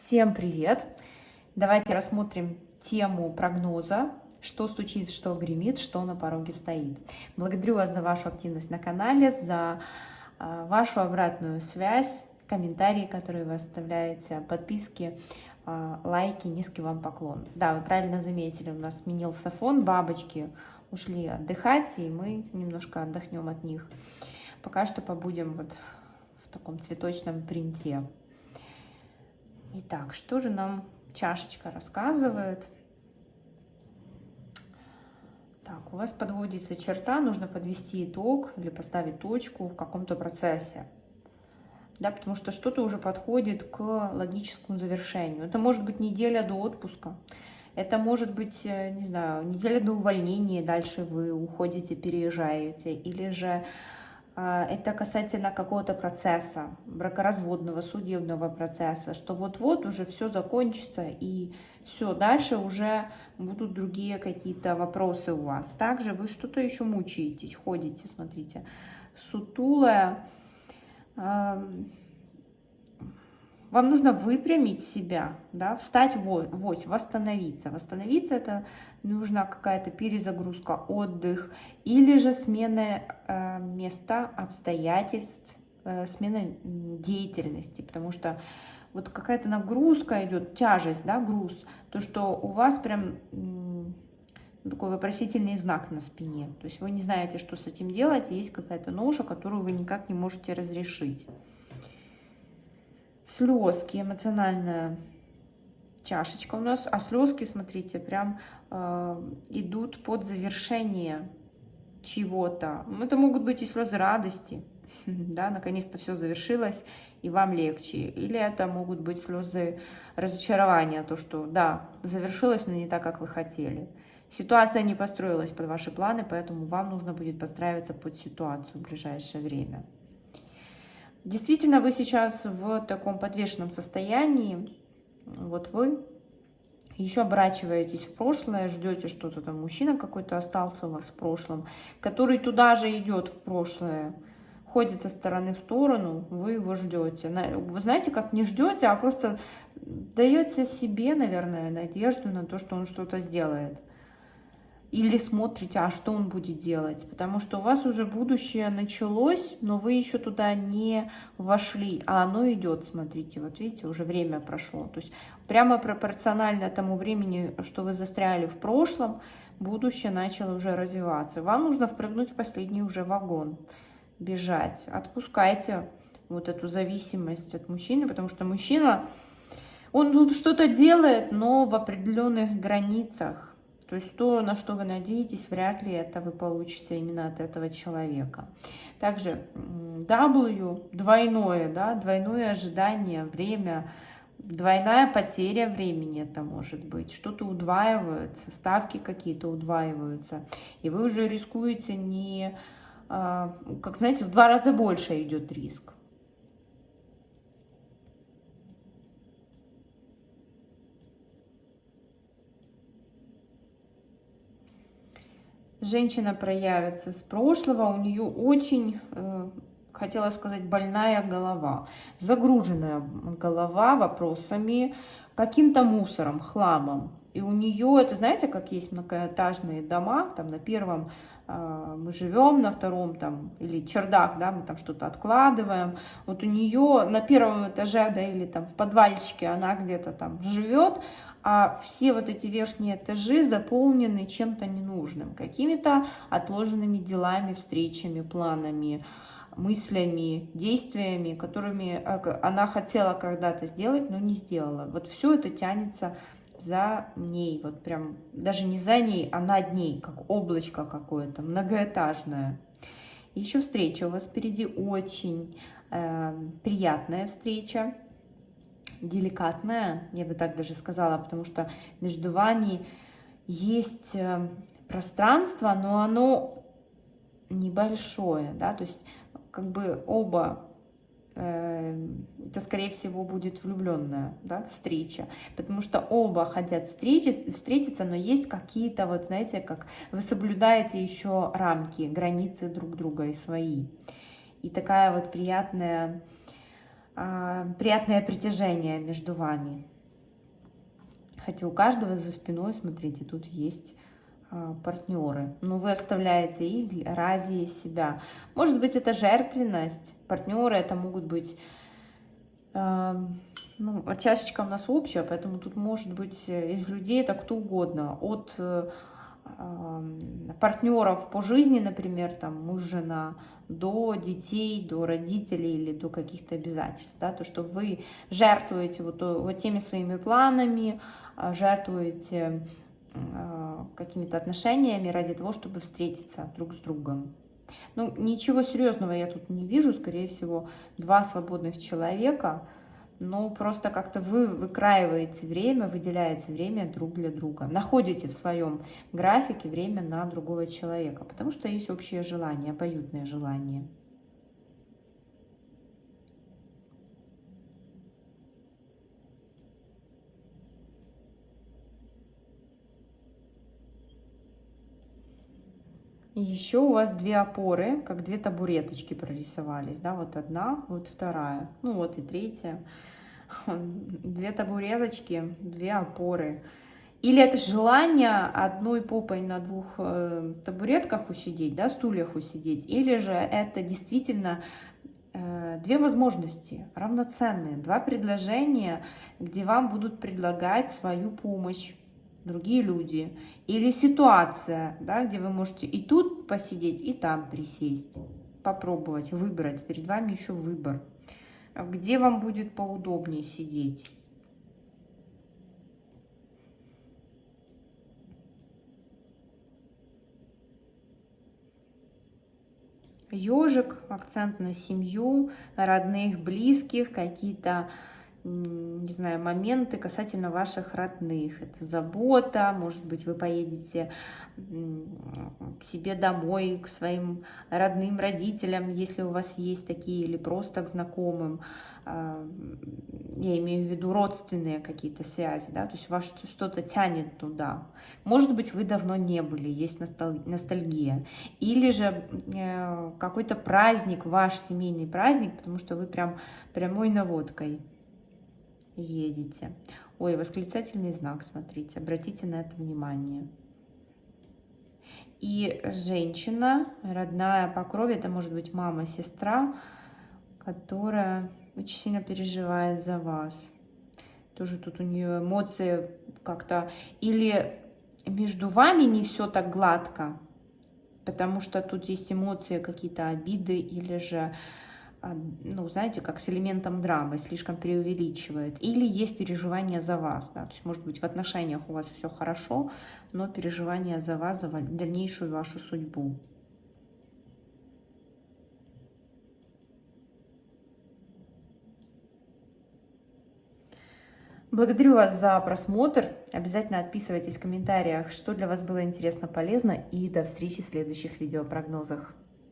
Всем привет! Давайте рассмотрим тему прогноза, что стучит, что гремит, что на пороге стоит. Благодарю вас за вашу активность на канале, за вашу обратную связь, комментарии, которые вы оставляете, подписки, лайки, низкий вам поклон. Да, вы правильно заметили, у нас сменился фон, бабочки ушли отдыхать, и мы немножко отдохнем от них. Пока что побудем вот в таком цветочном принте. Итак, что же нам чашечка рассказывает? Так, у вас подводится черта, нужно подвести итог или поставить точку в каком-то процессе. Да, потому что что-то уже подходит к логическому завершению. Это может быть неделя до отпуска, это может быть, не знаю, неделя до увольнения, дальше вы уходите, переезжаете, или же это касательно какого-то процесса, бракоразводного, судебного процесса, что вот-вот уже все закончится, и все, дальше уже будут другие какие-то вопросы у вас. Также вы что-то еще мучаетесь, ходите, смотрите, сутулая. Вам нужно выпрямить себя, да, встать вось, восстановиться. Восстановиться — это нужна какая-то перезагрузка, отдых или же смена места, обстоятельств, смена деятельности, потому что вот какая-то нагрузка идет, тяжесть, да, груз, то, что у вас прям такой вопросительный знак на спине, то есть вы не знаете, что с этим делать, есть какая-то ноша, которую вы никак не можете разрешить. Слезки, эмоциональная чашечка у нас, а слезки, смотрите, прям идут под завершение чего-то. Это могут быть и слезы радости, да, наконец-то все завершилось, и вам легче. Или это могут быть слезы разочарования, то, что, да, завершилось, но не так, как вы хотели. Ситуация не построилась под ваши планы, поэтому вам нужно будет подстраиваться под ситуацию в ближайшее время. Действительно, вы сейчас в таком подвешенном состоянии, вот вы еще оборачиваетесь в прошлое, ждете что-то там, мужчина какой-то остался у вас в прошлом, который туда же идет в прошлое, ходит со стороны в сторону, вы его ждете. Вы знаете, как не ждете, а просто даете себе, наверное, надежду на то, что он что-то сделает. Или смотрите, а что он будет делать, потому что у вас уже будущее началось, но вы еще туда не вошли, а оно идет, смотрите, вот видите, уже время прошло, то есть прямо пропорционально тому времени, что вы застряли в прошлом, будущее начало уже развиваться. Вам нужно впрыгнуть в последний уже вагон, бежать, отпускайте вот эту зависимость от мужчины, потому что мужчина, он тут что-то делает, но в определенных границах. То есть то, на что вы надеетесь, вряд ли это вы получите именно от этого человека. Также W, двойное, да, двойное ожидание, время, двойная потеря времени это может быть. Что-то удваивается, ставки какие-то удваиваются. И вы уже рискуете не, как знаете, в 2 раза больше идет риск. Женщина проявится с прошлого, у нее очень, хотела сказать, больная голова, загруженная голова вопросами, каким-то мусором, хламом. И у нее, это знаете, как есть многоэтажные дома, там на первом мы живем, на втором там, или чердак, да, мы там что-то откладываем. Вот у нее на первом этаже, да, или там в подвальчике она где-то там живет, а все вот эти верхние этажи заполнены чем-то ненужным, какими-то отложенными делами, встречами, планами, мыслями, действиями, которыми она хотела когда-то сделать, но не сделала. Вот все это тянется за ней, вот прям даже не за ней, а над ней, как облачко какое-то, многоэтажное. Еще встреча у вас впереди очень приятная встреча, деликатная, я бы так даже сказала, потому что между вами есть пространство, но оно небольшое, да, то есть как бы оба, это скорее всего будет влюбленная, да, встреча, потому что оба хотят встретиться, но есть какие-то, вот знаете, как вы соблюдаете еще рамки, границы друг друга и свои. И такая вот приятная приятное притяжение между вами. Хотя у каждого за спиной, смотрите, тут есть партнеры. Но вы оставляете их ради себя. Может быть, это жертвенность. Партнеры это могут быть... Ну, чашечка у нас общая, поэтому тут может быть из людей это кто угодно. От партнеров по жизни, например, там муж, жена, до детей, до родителей или до каких-то обязательств, да, то, что вы жертвуете вот теми своими планами, жертвуете какими-то отношениями ради того, чтобы встретиться друг с другом. Ну, ничего серьезного я тут не вижу, скорее всего, два свободных человека, но просто как-то вы выкраиваете время, выделяете время друг для друга, находите в своем графике время на другого человека, потому что есть общее желание, обоюдное желание. Еще у вас две опоры, как две табуреточки прорисовались, да, вот одна, вот вторая, ну вот и третья. Две табуреточки, две опоры. Или это желание одной попой на двух табуретках усидеть, да, стульях усидеть, или же это действительно две возможности равноценные, два предложения, где вам будут предлагать свою помощь другие люди, или ситуация, да, где вы можете и тут посидеть, и там присесть, попробовать, выбрать, перед вами еще выбор, где вам будет поудобнее сидеть. Ежик, акцент на семью, родных, близких, какие-то, не знаю, моменты касательно ваших родных. Это забота, может быть, вы поедете к себе домой, к своим родным родителям, если у вас есть такие, или просто к знакомым. Я имею в виду родственные какие-то связи, да, то есть вас что-то тянет туда. Может быть, вы давно не были, есть ностальгия. Или же какой-то праздник, ваш семейный праздник, потому что вы прям прямой наводкой едете. Ой, восклицательный знак, смотрите, обратите на это внимание. И женщина, родная по крови, это может быть мама, сестра, которая очень сильно переживает за вас. Тоже тут у нее эмоции как-то... Или между вами не все так гладко, потому что тут есть эмоции, какие-то обиды, или же, ну, знаете, как с элементом драмы, слишком преувеличивает. Или есть переживания за вас, да, то есть, может быть, в отношениях у вас все хорошо, но переживания за вас, за дальнейшую вашу судьбу. Благодарю вас за просмотр. Обязательно отписывайтесь в комментариях, что для вас было интересно, полезно. И до встречи в следующих видеопрогнозах.